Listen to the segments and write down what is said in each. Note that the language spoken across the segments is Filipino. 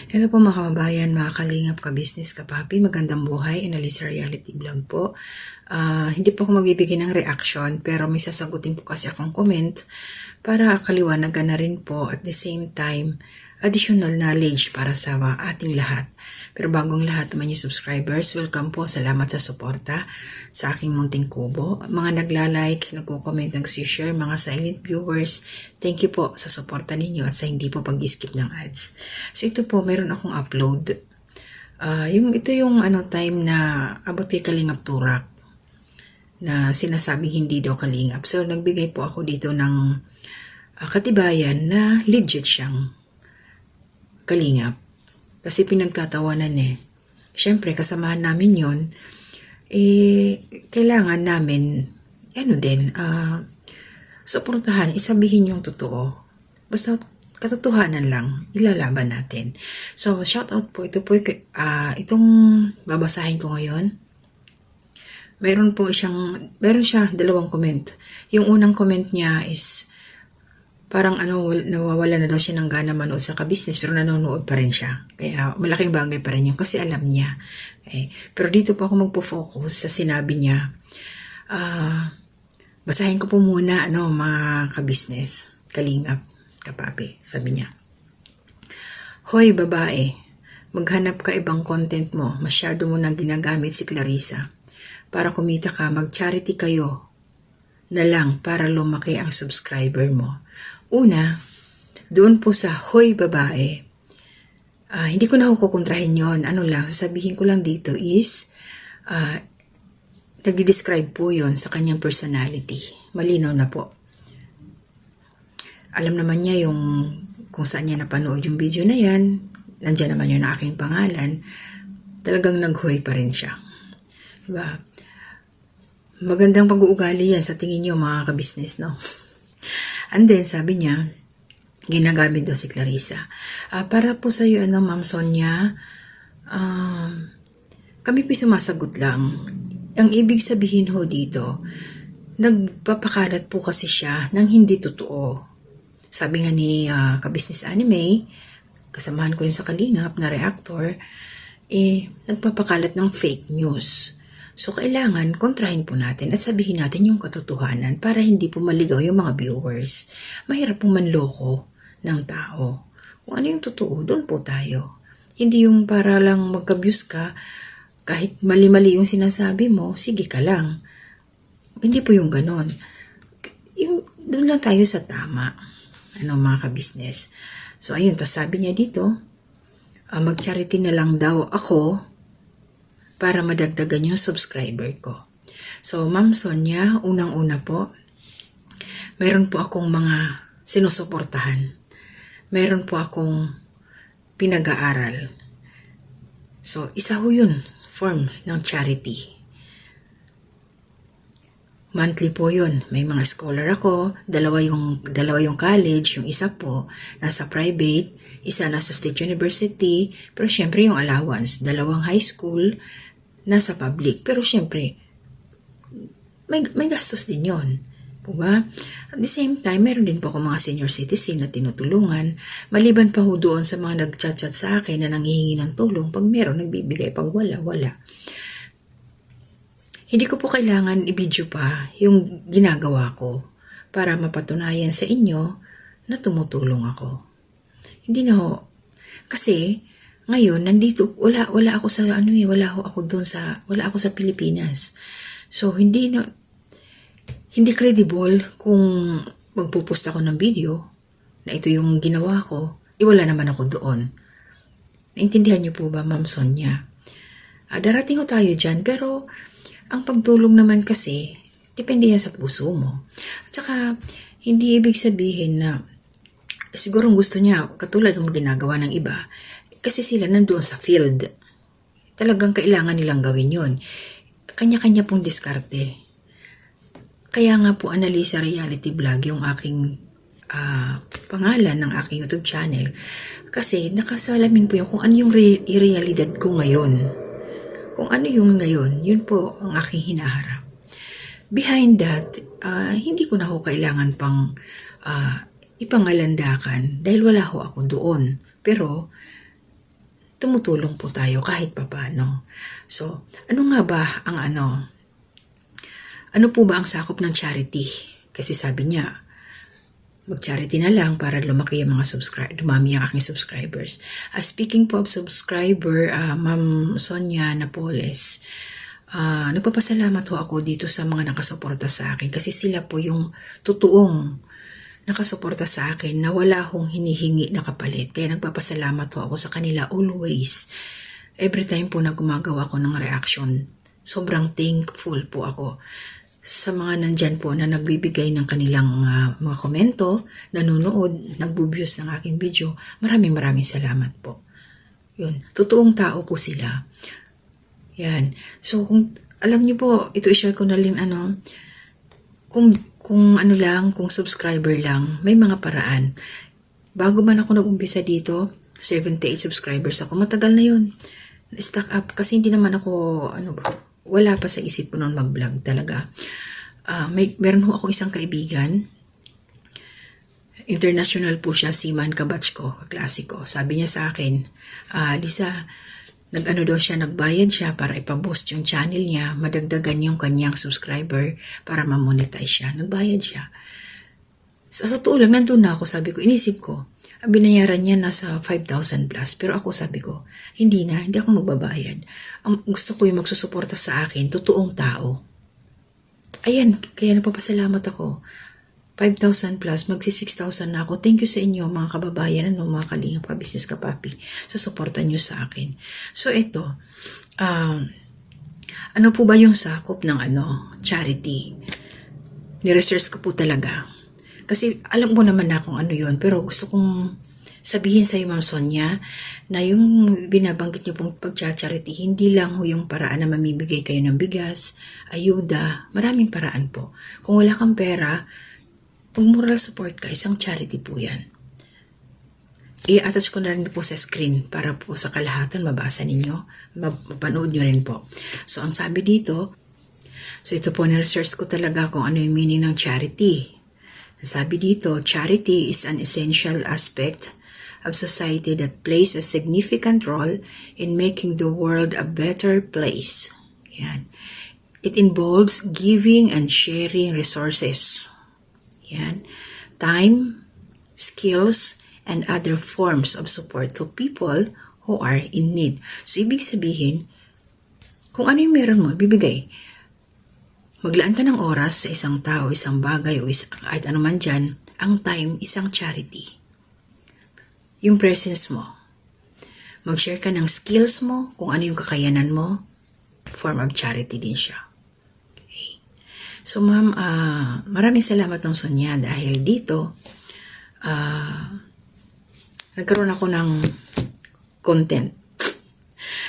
Hello po mga kababayan, mga kalingap, ka-business, ka-papi, magandang buhay, Analisa Reality Vlog po. Hindi po ako magbibigay ng reaction pero may sasagutin po kasi akong comment para kaliwanagan na rin po at the same time additional knowledge para sa ating lahat. Pero bagong lahat naman yung subscribers, welcome po, salamat sa suporta sa aking munting kubo. Mga nagla-like, nagko-comment, nag-share, mga silent viewers, thank you po sa suporta ninyo at sa hindi po pag-skip ng ads. So ito po, meron akong upload. Ito yung time na abot kay Kalingap Turak na sinasabing hindi daw kalingap. So nagbigay po ako dito ng katibayan na legit siyang kalingap. Kasi pinagtatawanan Siyempre, kasamahan namin yon kailangan namin, suportahan, isabihin yung totoo. Basta katotohanan lang, ilalaban natin. So, shout out po, ito po, itong babasahin ko ngayon. Meron siya dalawang comment. Yung unang comment niya is, parang nawawala na daw siya ng gana manood sa ka-business pero nanonood pa rin siya. Kaya malaking bagay pa rin yun kasi alam niya. Okay. Pero dito po ako magpo-focus sa sinabi niya. Basahin ko po muna mga ka-business, kalingap, kapapi. Sabi niya, "Hoy babae, maghanap ka ibang content mo. Masyado mo nang ginagamit si Clarissa. Para kumita ka, mag-charity kayo na lang para lumaki ang subscriber mo. Una, doon po sa hoy babae, hindi ko na kukontrahin yon. Sasabihin ko lang dito is, nag-describe po yon sa kanyang personality. Malinaw na po. Alam naman niya kung saan niya napanood yung video na yan. Nandiyan naman yung aking pangalan. Talagang nag-hoy pa rin siya. Diba? Magandang pag-uugali yan sa tingin niyo mga ka-business, no? And then, sabi niya, ginagamit daw si Clarissa. Para po sa iyo, Ma'am Sonia, kami po sumasagot lang. Ang ibig sabihin ho dito, nagpapakalat po kasi siya ng hindi totoo. Sabi nga ni ka-business anime, kasamahan ko rin sa Kalingap na reactor, nagpapakalat ng fake news. So, kailangan kontrahin po natin at sabihin natin yung katotohanan para hindi po maligaw yung mga viewers. Mahirap po manloko ng tao. Kung ano yung totoo, doon po tayo. Hindi yung para lang magka-views ka, kahit mali-mali yung sinasabi mo, sige ka lang. Hindi po yung ganon. Doon lang tayo sa tama. Mga ka-business. So, ayun, tas sabi niya dito, mag-charity na lang daw ako para madagdagan yung subscriber ko. So, Ma'am Sonia, unang-una po, meron po akong mga sinusuportahan. Meron po akong pinag-aaral. So, isa ho yun, forms ng charity. Monthly po yun. May mga scholar ako, dalawa yung college, yung isa po nasa private, isa nasa State University, pero syempre yung allowance, dalawang high school, nasa public. Pero syempre, may gastos din yun. Diba? At the same time, meron din po ako mga senior citizen na tinutulungan. Maliban pa ho doon sa mga nag-chat-chat sa akin na nanghihingi ng tulong. Pag meron, nagbibigay. Pag wala. Hindi ko po kailangan i-video pa yung ginagawa ko para mapatunayan sa inyo na tumutulong ako. Hindi na ho. Kasi, ngayon, nandito, wala ako sa wala ako sa Pilipinas. So, hindi credible kung magpupost ako ng video na ito yung ginawa ko, wala naman ako doon. Naintindihan niyo po ba, Ma'am Sonia? Darating ho tayo dyan, pero ang pagtulong naman kasi, depende yan sa puso mo. At saka, hindi ibig sabihin na siguro gusto niya, katulad ng ginagawa ng iba, kasi sila nandoon sa field. Talagang kailangan nilang gawin yon. Kanya-kanya pong diskarte. Kaya nga po Analisa Reality Vlog yung aking pangalan ng aking YouTube channel. Kasi nakasalamin po yung kung ano yung realidad ko ngayon. Kung ano yung ngayon, yun po ang aking hinaharap. Behind that, hindi ko na ho kailangan pang ipangalandakan dahil wala ho ako doon. Pero tumutulong po tayo kahit papaano. So, ano nga ba ang ano po ba ang sakop ng charity? Kasi sabi niya, mag-charity na lang para lumaki ang mga dumami ang aking subscribers. Speaking po of subscriber, Ma'am Sonia Napoles, nagpapasalamat ho ako dito sa mga nakasuporta sa akin kasi sila po yung totoong nakasuporta sa akin na wala hong hinihingi na kapalit. Kaya nagpapasalamat ho ako sa kanila always. Every time po na gumagawa ko ng reaction, sobrang thankful po ako sa mga nandyan po na nagbibigay ng kanilang mga komento, nanonood, nagbo-views ng aking video. Maraming salamat po. Yun, totoong tao po sila. Yan. So, kung alam niyo po, ito i-share ko na rin kung subscriber lang, may mga paraan. Bago man ako nag-umpisa dito, 78 subscribers ako. Matagal na yun. Stack up kasi hindi naman ako, wala pa sa isip ko noon mag-vlog talaga. Meron ho ako isang kaibigan. International po siya, Seaman kabatch ko, kaklase ko. Sabi niya sa akin, Lisa, nagbayad siya para ipaboost yung channel niya, madagdagan yung kanyang subscriber para ma-monetize siya. Nagbayad siya. Sa totoo lang, nandun na ako, sabi ko, inisip ko, ang binayaran niya nasa 5,000 plus. Pero ako sabi ko, hindi ako magbabayad. Ang gusto ko yung magsusuporta sa akin, totoong tao. Ayan, kaya napapasalamat ako. 5,000 plus, magsi-6,000 na ako. Thank you sa inyo, mga kababayan, mga kalingap, ka-business, ka-papi, sa suporta nyo sa akin. So, ito, ano po ba yung sakop ng charity? Ni-research ko po talaga. Kasi alam ko naman na kung ano yun, pero gusto kong sabihin sa iyo, Ma'am Sonia, na yung binabanggit niyo pong pag-charity, hindi lang ho yung paraan na mamibigay kayo ng bigas, ayuda, maraming paraan po. Kung wala kang pera, kung moral support ka, isang charity po yan. I-attach ko na rin po sa screen para po sa kalahatan mabasa ninyo, mapanood nyo rin po. So, ang sabi dito, so ito po, na-research ko talaga kung ano yung meaning ng charity. Sabi dito, charity is an essential aspect of society that plays a significant role in making the world a better place. Yan. It involves giving and sharing resources. Yan. Time, skills, and other forms of support to people who are in need. So, ibig sabihin, kung ano yung meron mo, bibigay. Maglaan ka ng oras sa isang tao, isang bagay, o kahit ano man dyan, ang time, isang charity. Yung presence mo. Mag-share ka ng skills mo, kung ano yung kakayanan mo, form of charity din siya. Okay. So, ma'am, maraming salamat ng Sonia dahil dito, nagkaroon ako ng content.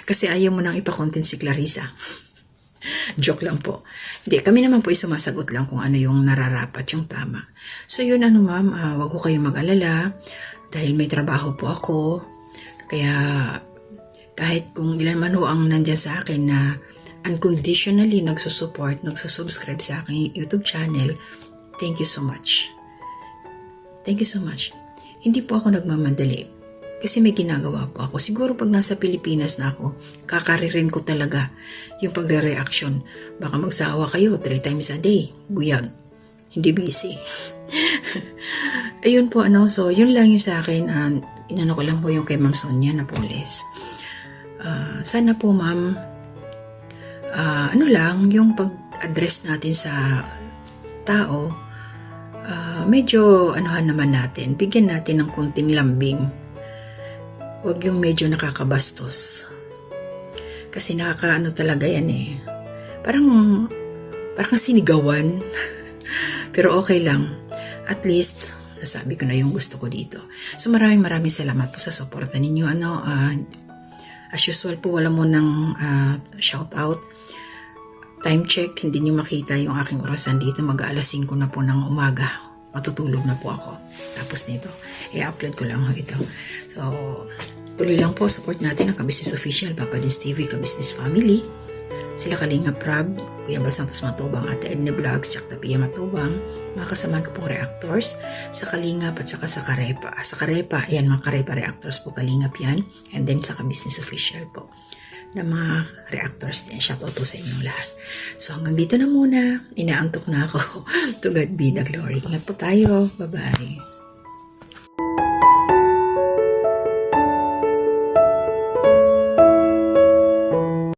Kasi ayaw mo nang ipa-content si Clarissa. Joke lang po. Hindi, kami naman po ay sumasagot lang kung ano yung nararapat, yung tama. So yun ma'am, wag ko kayong mag-alala dahil may trabaho po ako. Kaya kahit kung ilan man ho ang nandiyan sa akin na unconditionally nagsusubscribe sa aking YouTube channel, thank you so much. Thank you so much. Hindi po ako nagmamadali. Kasi may ginagawa po ako. Siguro pag nasa Pilipinas na ako, kakaririn ko talaga yung pagre-reaction. Baka magsawa kayo 3 times a day. Buyag. Hindi busy. Ayun po so yun lang yung sa akin. Inano ko lang po yung kay Ma'am Sonia Napoles. Sana po ma'am, yung pag-address natin sa tao, medyo naman natin. Bigyan natin ng kunting lambing. Huwag yung medyo nakakabastos. Kasi talaga yan Parang sinigawan. Pero okay lang. At least, nasabi ko na yung gusto ko dito. So maraming salamat po sa suporta ninyo. As usual po, wala mo ng shout out. Time check, hindi nyo makita yung aking orasan dito. Mag-aalas 5 na po ng umaga. Matutulog na po ako. Tapos nito, i-upload ko lang ito. So, tuloy lang po, support natin ang Ka-Business Official, Papa Dins TV, Ka-Business Family. sila Kalinga Prab, Kuya Bal Santos Matubang, Ate Edna Vlogs, tsaka Pia Matubang, mga kasamahan ko pong reactors, sa Kalingap at saka sa Karepa. Sa Karepa, yan mga Karepa reactors po, Kalingap yan, and then sa Business Official po na mga reactors din. Shoutout po sa inyong lahat. So hanggang dito na muna. Inaantok na ako. To God be the glory. Ingat po tayo. Bye-bye.